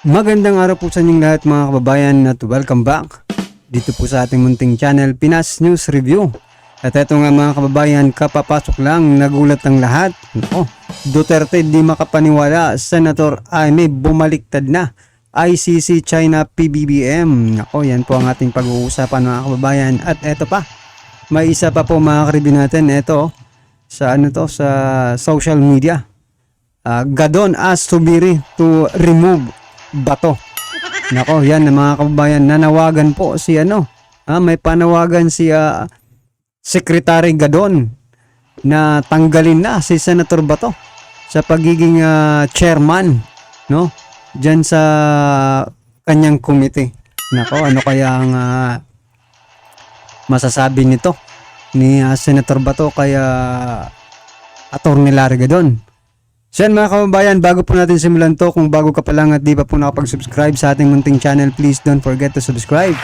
Magandang araw po sa inyong lahat mga kababayan at welcome back dito po sa ating munting channel Pinas News Review. At eto nga mga kababayan, kapapasok lang nagulat ang lahat. Duterte di makapaniwala, Senator Aimee bumaliktad na, ICC China PBBM. Yan po ang ating pag-uusapan mga kababayan. At eto pa, may isa pa po mga karibin natin. Eto sa sa social media. Gadon asks Subiri to remove Bato. Yan na mga kababayan, nanawagan po si may panawagan si Secretary Gadon na tanggalin na si Senator Bato sa pagiging chairman, diyan sa kanyang committee. Ano kaya ang masasabi nito ni Senator Bato kaya Attorney Larry Gadon? So yan mga kababayan, bago po natin simulan to, kung bago ka pa lang at di pa po nakapag-subscribe sa ating munting channel, please don't forget to subscribe.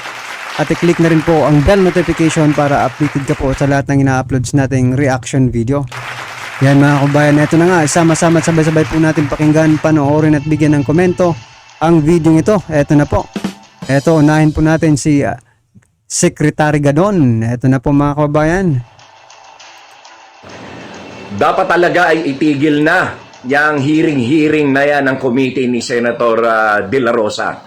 At i-click na rin po ang bell notification para updated ka po sa lahat ng ina-uploads nating reaction video. Yan mga kababayan, eto na nga, sama-sama at sabay-sabay po natin pakinggan, panoorin at bigyan ng komento ang video ito. Eto na po. Eto, unahin po natin si Secretary Gadon. Eto na po mga kababayan. Dapat talaga ay itigil na yang hearing na yan ng committee ni Senator De La Rosa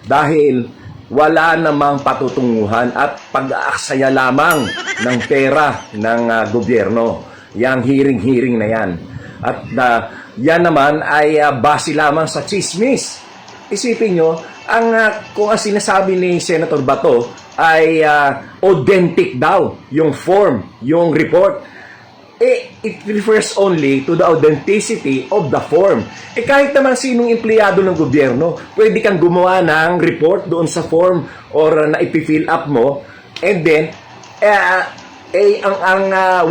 dahil wala namang patutunguhan at pag-aaksaya lamang ng pera ng gobyerno yang hearing na yan. At yan naman ay base lamang sa chismis. Isipin nyo, kung ang sinasabi ni Senator Bato ay authentic daw yung form, yung report, it refers only to the authenticity of the form. Kahit naman sinong empleyado ng gobyerno, pwede kang gumawa ng report doon sa form or na ipi-fill up mo, and then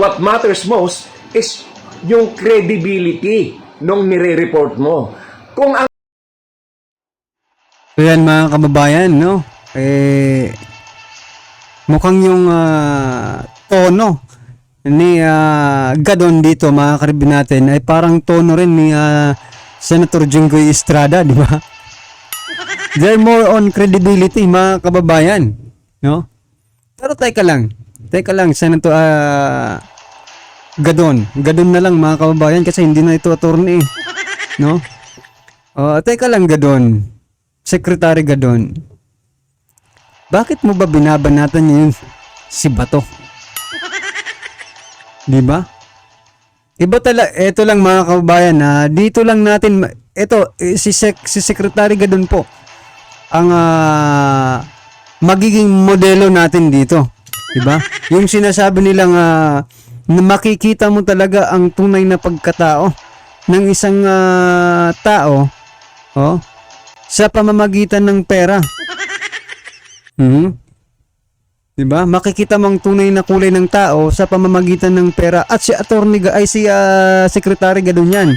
what matters most is yung credibility nung nire-report mo. Kung ang Ayan mga kababayan, mukhang yung tono ni Gadon dito mga karibin natin ay parang tono rin ni Senator Jinggoy Estrada, di ba? They're more on credibility mga kababayan, Pero teka lang Senator Gadon na lang mga kababayan kasi hindi na ito attorney, teka lang Gadon, Secretary Gadon, bakit mo ba binabanatan niya yung si Bato? Di ba? Iba talaga, eto lang mga kababayan, dito lang natin, si Secretary Gadon po ang magiging modelo natin dito. Di ba? Yung sinasabi nilang na makikita mo talaga ang tunay na pagkatao ng isang tao sa pamamagitan ng pera. Diba? Makikita mong tunay na kulay ng tao sa pamamagitan ng pera, at si Secretary Gadon yan.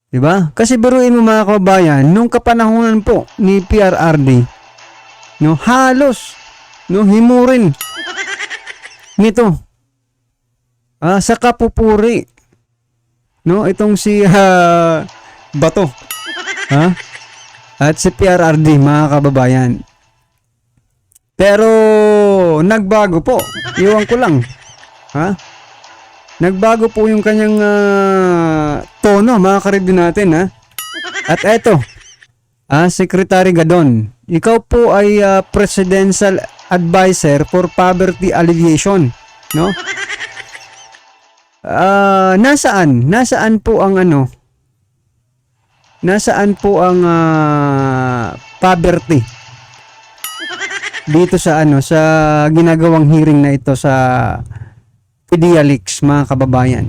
Diba? Kasi biruin mo mga kababayan, nung kapanahunan po ni PRRD, halos himurin nito sa kapupuri itong si Bato at si PRRD mga kababayan. Pero nagbago po. Iwan ko lang. Nagbago po yung kanyang tono mga karibin natin. At eto, Secretary Gadon, ikaw po ay Presidential Advisor for Poverty Alleviation, Nasaan po ang Nasaan po ang poverty dito sa sa ginagawang hearing na ito sa PDIALICS mga kababayan?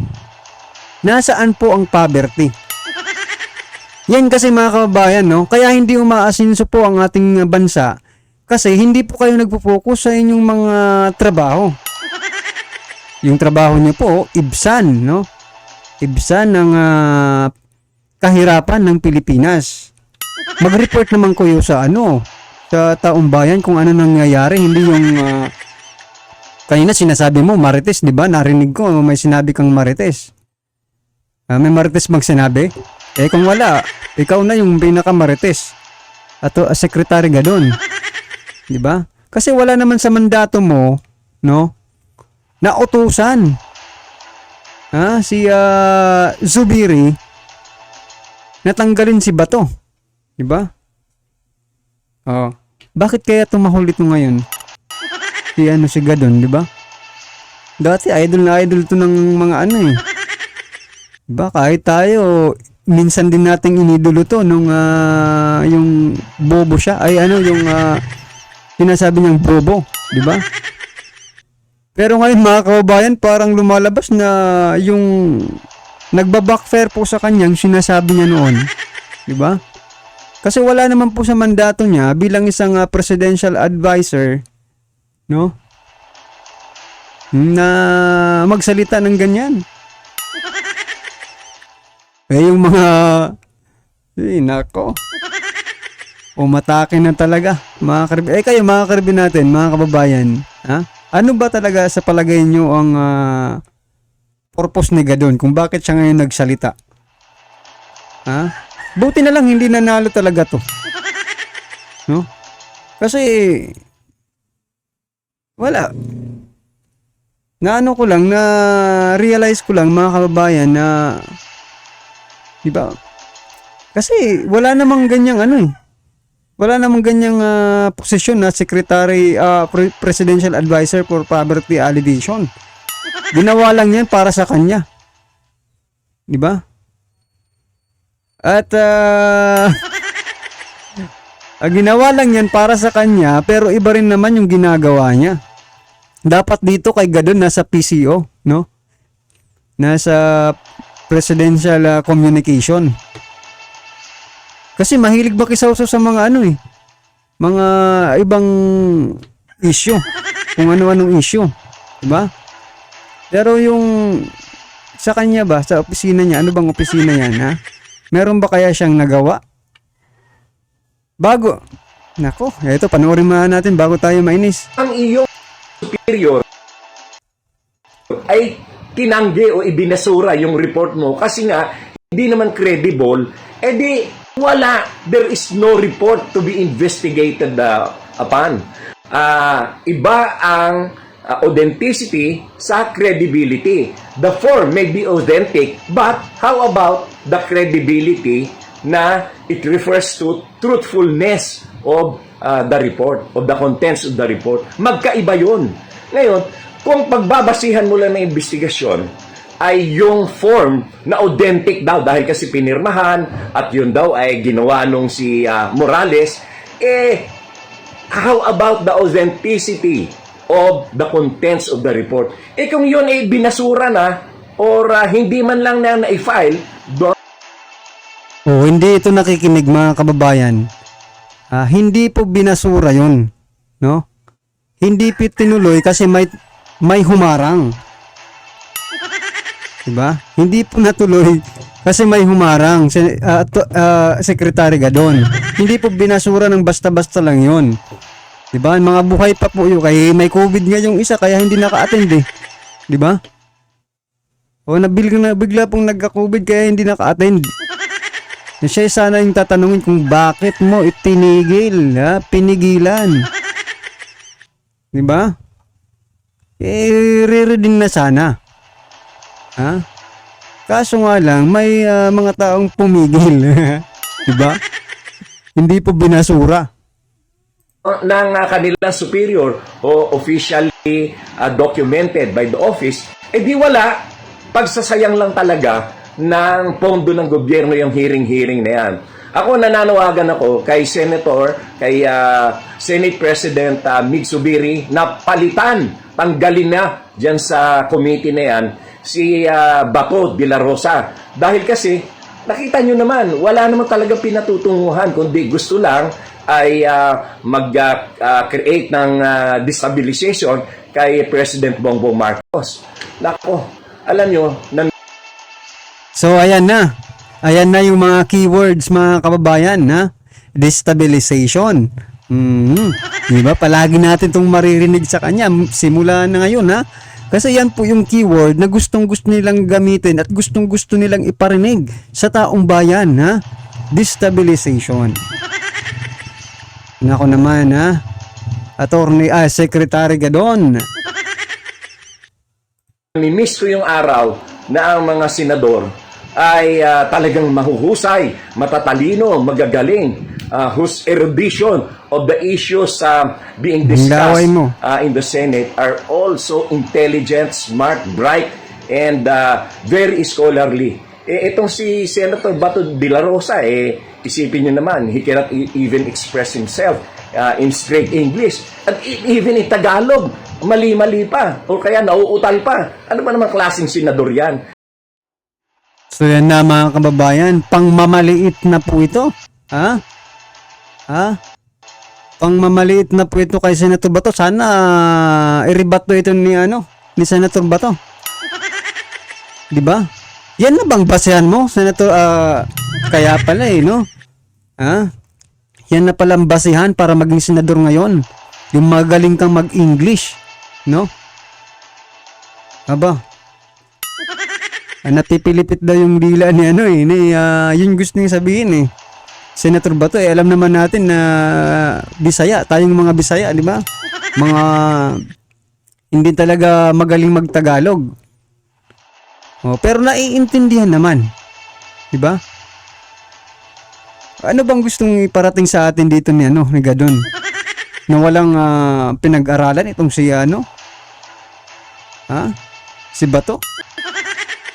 Nasaan po ang poverty? Yan kasi mga kababayan, kaya hindi umaasinso po ang ating bansa kasi hindi po kayo nagpo-focus sa inyong mga trabaho. Yung trabaho niyo po, ibsan, ibsan ng kahirapan ng Pilipinas. Mag-report naman kayo sa sa taong bayan kung ano nangyayari, hindi yung kanina sinasabi mo Marites, di ba? Narinig ko may sinabi kang Marites. May Marites bang sinabi? Eh kung wala, ikaw na yung pinakamarites. At secretary gadon. 'Di ba? Kasi wala naman sa mandato mo, no? Na utusan. Si Zubiri natanggalin si Bato. 'Di ba? Oh. Bakit kaya tumahulit mo ngayon? Si Gadon, 'di ba? Dati idol na idol to ng mga ano eh. 'Di ba? Kahit tayo minsan din nating inidolo to nung yung bobo siya ay yung sinasabi niyang bobo, 'di ba? Pero ngayon mga kababayan, parang lumalabas na yung nagba-backfire po sa kanyang sinasabi niya noon, 'di ba? Kasi wala naman po sa mandato niya bilang isang presidential advisor, no? Na magsalita ng ganyan. Yung mga nako. Umatake na talaga, mga karibin. Kayo mga karibin natin, mga kababayan, ha? Ano ba talaga sa palagay nyo ang purpose ni Gadon kung bakit siya ngayon nagsalita? Ha? Buti na lang hindi nanalo talaga to. No? Kasi wala. Na-realize ko lang mga kababayan na 'di ba? Kasi wala namang ganyang Wala namang ganyang posisyon na secretary presidential advisor for poverty alleviation. Ginawa lang 'yan para sa kanya. 'Di ba? At ginawa lang 'yan para sa kanya, pero iba rin naman yung ginagawa niya. Dapat dito kay Gadon nasa PCO, no? Nasa presidential communication. Kasi mahilig makisawsaw sa mga mga ibang issue. Kung ano-anong issue. Diba? Pero yung sa kanya ba, sa opisina niya, ano bang opisina yan, ha? Meron ba kaya siyang nagawa? Nako, eto, panoorin muna natin bago tayo mainis. Ang iyong superior ay tinanggi o ibinasura yung report mo kasi nga hindi naman credible, there is no report to be investigated upon. Iba ang authenticity sa credibility. The form may be authentic, but how about the credibility na it refers to truthfulness of the report, of the contents of the report? Magkaiba yun. Ngayon, kung pagbabasihan mo lang ng investigasyon, ay yung form na authentic daw dahil kasi pinirmahan at yun daw ay ginawa nung si Morales, how about the authenticity of the contents of the report? Kung yun ay binasura na or hindi man lang na i-file, hindi ito nakikinig mga kababayan. Hindi po binasura yun, no? Hindi po tinuloy kasi may humarang. Diba? Hindi po natuloy kasi may humarang Secretary Gadon. Hindi po binasura ng basta-basta lang yun. Diba? Mga buhay pa po yun. Kaya may COVID nga yung isa kaya hindi naka-attend eh. Diba? O bigla pong nagka-COVID kaya hindi naka-attend. Siya sana yung tatanungin kung bakit mo itinigil, pinigilan. Diba? Re-reading na sana. Kaso nga lang, may mga taong pumigil. Diba? Hindi po binasura. Ng kanilang superior o officially documented by the office, di wala, pagsasayang lang talaga ng pondo ng gobyerno yung hearing na yan. Ako nananawagan ako kay Senator, kay Senate President Mig Zubiri na tanggalin na dyan sa committee na yan si Bato de la Rosa. Dahil kasi, nakita nyo naman, wala naman talaga pinatutunguhan, kundi gusto lang ay mag-create ng destabilization kay President Bongbong Marcos. Nako, alam nyo, So, ayan na. Ayan na yung mga keywords, mga kababayan, na destabilization. Diba? Palagi natin itong maririnig sa kanya. Simula na ngayon, ha? Kasi yan po yung keyword na gustong-gusto nilang gamitin at gustong-gusto nilang iparinig sa taong bayan, ha? Destabilization. Nako naman, ha? Secretary Gadon. Nimiss ko yung araw na ang mga senador ay talagang mahuhusay, matatalino, magagaling, whose erudition of the issues being discussed Laway mo. in the Senate are also intelligent, smart, bright, and very scholarly. Itong si Senator Bato de la Rosa, isipin nyo naman, he cannot even express himself in straight English. At even in Tagalog, mali-mali pa. O kaya nauutal pa. Ano ba naman klaseng senador yan? So yan na mga kababayan, pangmamaliit na po ito. Ha? Ha? Pangmamaliit na po ito kay Senator Bato. Sana i-rebato ito ni Senator Bato. 'Di ba? Yan na bang basehan mo, Senator? Kaya pala no? Ha? Yan na palang basehan para maging senador ngayon. Yung magaling kang mag-English, no? Aba. Napipilipit daw yung dila ni yun gusto niya sabihin Senator Bato, alam naman natin na Bisaya, tayong mga Bisaya, di ba? Mga hindi talaga magaling magtagalog. Pero naiintindihan naman. Di ba? Ano bang gustong iparating sa atin dito ni Gadon? Na walang pinag-aralan itong si Si Bato?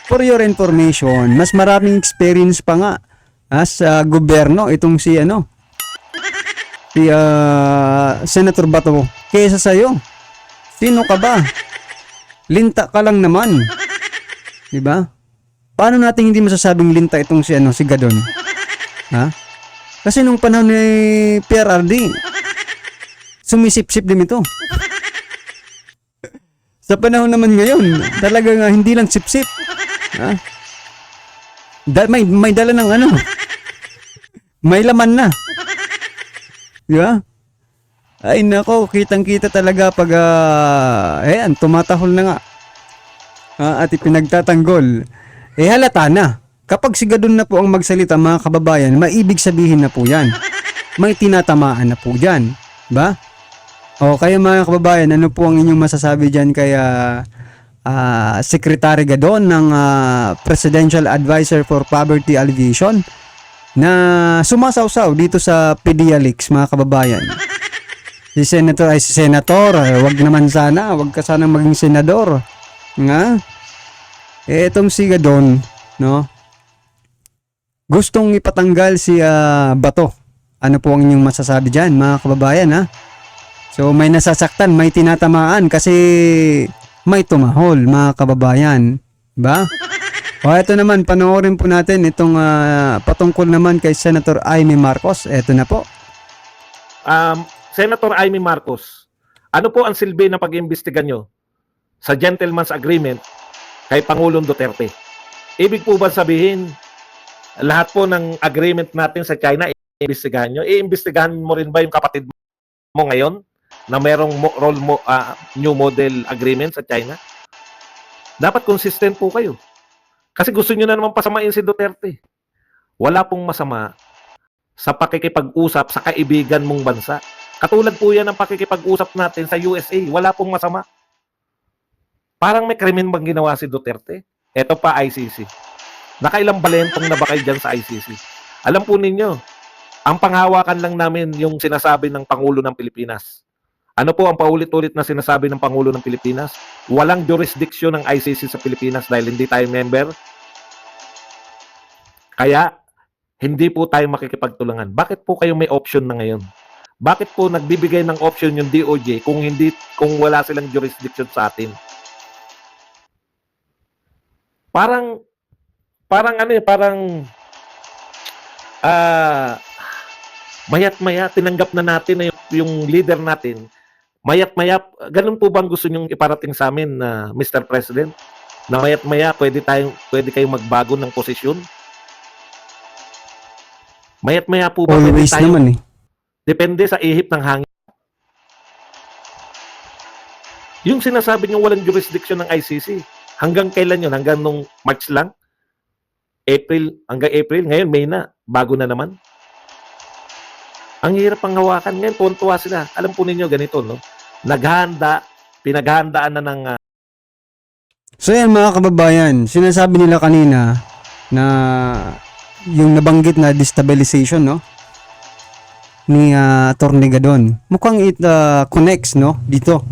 For your information, mas maraming experience pa nga sa gobyerno itong si Senator Bato kaysa sa'yo. Sino ka ba? Linta ka lang naman. Diba? Paano natin hindi masasabing linta itong si Gadon? Ha? Kasi nung panahon ni PRRD, sumisip-sip din ito. Sa panahon naman ngayon, talagang hindi lang sip-sip. Ha? May dala ng may laman na. Di ba? Ay nako, kitang-kita talaga pag tumatahol na nga. At ipinagtatanggol. Halata na. Kapag si Gadon na po ang magsalita mga kababayan, maibig sabihin na po yan. May tinatamaan na po dyan. Ba? O kaya mga kababayan, ano po ang inyong masasabi dyan kaya Secretary Gadon ng Presidential Advisor for Poverty Alleviation na sumasawsaw dito sa PedeaLeaks mga kababayan. Si Senator, wag naman sana, wag ka sanang maging senador. Nga? Etong si Gadon, no? Gustong ipatanggal si Bato. Ano po ang inyong masasabi dyan mga kababayan So may nasasaktan, may tinatamaan kasi may tumahol mga kababayan. Ba? O ito naman, panoorin po natin itong patungkol naman kay Senator Amy Marcos. Ito na po. Senator Amy Marcos, ano po ang silbi na pag-iimbestigan nyo sa gentleman's agreement kay Pangulong Duterte? Ibig po ba sabihin, lahat po ng agreement natin sa China, iimbestigahan nyo? Iimbestigahan mo rin ba yung kapatid mo ngayon na merong new model agreement sa China? Dapat consistent po kayo. Kasi gusto nyo na naman pasamain si Duterte. Wala pong masama sa pakikipag-usap sa kaibigan mong bansa. Katulad po yan ang pakikipag-usap natin sa USA. Wala pong masama. Parang may krimen bang ginawa si Duterte? Ito pa ICC. Nakailang balentong na ba kayo dyan sa ICC? Alam po ninyo, ang panghawakan lang namin yung sinasabi ng Pangulo ng Pilipinas. Ano po ang paulit-ulit na sinasabi ng Pangulo ng Pilipinas? Walang jurisdiction ng ICC sa Pilipinas dahil hindi tayo member. Kaya, hindi po tayo makikipagtulungan. Bakit po kayo may option na ngayon? Bakit po nagbibigay ng option yung DOJ kung wala silang jurisdiction sa atin? Parang mayat-maya tinanggap na natin na yung leader natin. Mayat-maya, ganun po bang gusto nyong iparating sa amin na Mr. President? Na mayat-maya pwede kayong magbago ng posisyon? Mayat-maya po ba Always pwede tayo? naman Depende sa ihip ng hangin. Yung sinasabi niyo walang jurisdiction ng ICC, hanggang kailan yun? Hanggang nung March lang? Hanggang April, ngayon May na, bago na naman. Ang hirap ang hawakan ngayon, tuwan-tuwa sila. Alam po ninyo ganito, no? Pinaghahandaan na ng So yan mga kababayan, sinasabi nila kanina na yung nabanggit na destabilization, no, ni Atty. Gadon. Mukhang it connects, no, dito.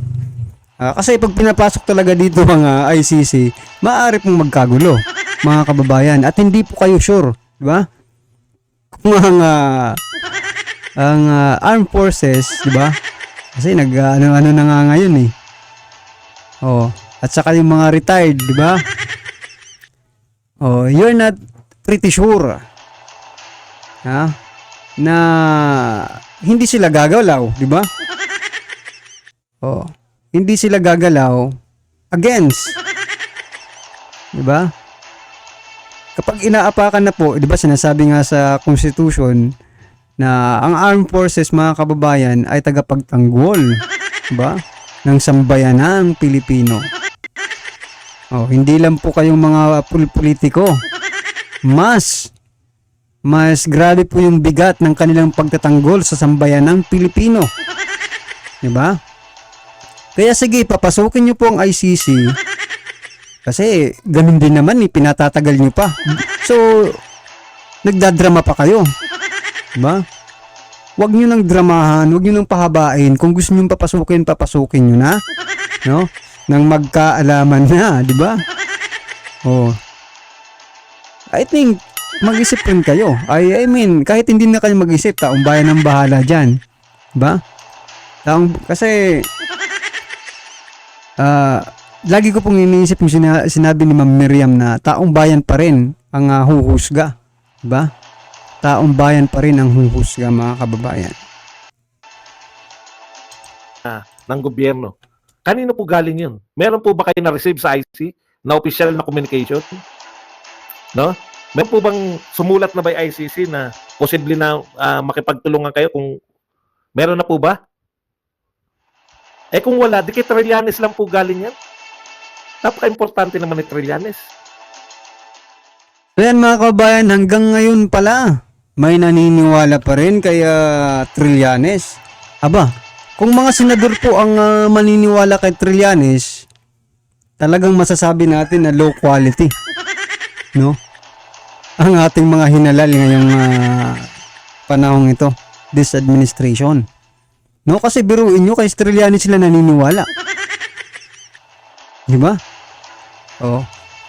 Kasi pag pinapasok talaga dito ang ICC, maaari pong magkagulo, mga kababayan, at hindi po kayo sure, di ba? Kung ang armed forces, di ba? Kasi ano na nga ngayon eh. Oh, at saka yung mga retired, di ba? Oh, you're not pretty sure. Na hindi sila gagalaw, di ba? Oh, hindi sila gagalaw against. Di ba? Kapag inaapakan na po, di ba sinasabi nga sa Constitution na ang armed forces, mga kababayan, ay tagapagtanggol, di ba, ng sambayanang Pilipino. Oh, hindi lang po kayong mga politiko. Mas grabe po yung bigat ng kanilang pagtatanggol sa sambayanang Pilipino. Di ba? Kaya sige, papasukin niyo po ang ICC. Kasi ganun din naman, pinatatagal niyo pa. So, nagdadrama pa kayo. Diba? Huwag nyo nang dramahan, huwag nyo nang pahabain. Kung gusto nyo papasukin nyo na. No? Nang magkaalaman na, di ba? Oh. I think, mag-isip rin kayo. I mean, kahit hindi na kayo mag-isip, taong bayan ang bahala dyan. Diba? Kasi, lagi ko pong iniisip yung sinabi ni Ma'am Miriam na taong bayan pa rin ang huhusga. Diba? Taong bayan pa rin ang huhusga, mga kababayan. ng gobyerno. Kanino po galing yun? Meron po ba kayo na-receive sa ICC na official na communication? No? Meron po bang sumulat na by ICC na posible na makipagtulungan kayo kung meron na po ba? Eh kung wala, di kay Trillanes lang po galing yan. Napaka-importante naman ni Trillanes. So yan mga kababayan, hanggang ngayon pala, may naniniwala pa rin kay Trillanes. Aba, kung mga senador po ang maniniwala kay Trillanes, talagang masasabi natin na low quality. No? Ang ating mga hinalal ngayong panahong ito, this administration. No, kasi biruin nyo, kay Trillanes sila naniniwala. Di ba? Oh.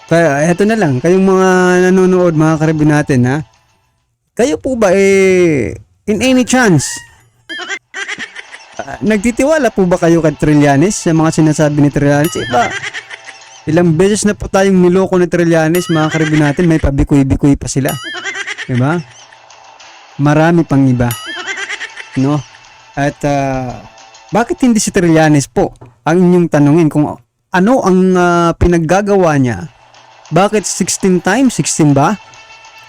Kaya eto na lang, kayong mga nanonood, mga karibin natin, ha? Kayo po ba in any chance, nagtitiwala po ba kayo kay Trillanes sa mga sinasabi ni Trillanes? Iba, ilang beses na po tayong niloko ni Trillanes, mga karibin natin, may pabikoy-bikoy pa sila. Diba? Marami pang iba. No? At bakit hindi si Trillanes po ang inyong tanungin kung ano ang pinaggagawa niya? Bakit 16 times? 16 ba?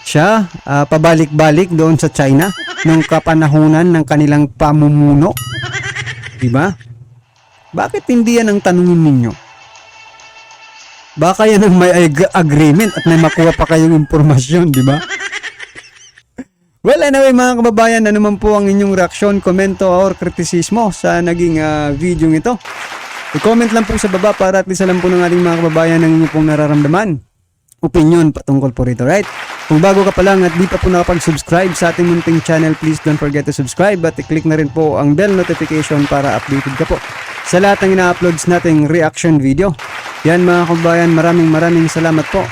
Siya pabalik-balik doon sa China nung kapanahunan ng kanilang pamumuno. Diba? Bakit hindi yan ang tanungin ninyo? Baka yan ang may agreement at may makuha pa kayong impormasyon, diba? Well, anyway mga kababayan, ano man po ang inyong reaksyon, komento or kritisismo sa naging video ito? I-comment lang po sa baba para at least alam po ng ating mga kababayan ang inyong pong nararamdaman. Opinion patungkol po rito, right? Kung bago ka pa lang at di pa po nakapag-subscribe sa ating munting channel, please don't forget to subscribe at i-click na rin po ang bell notification para updated ka po sa lahat ng ina-uploads nating reaction video. Yan mga kababayan, maraming salamat po.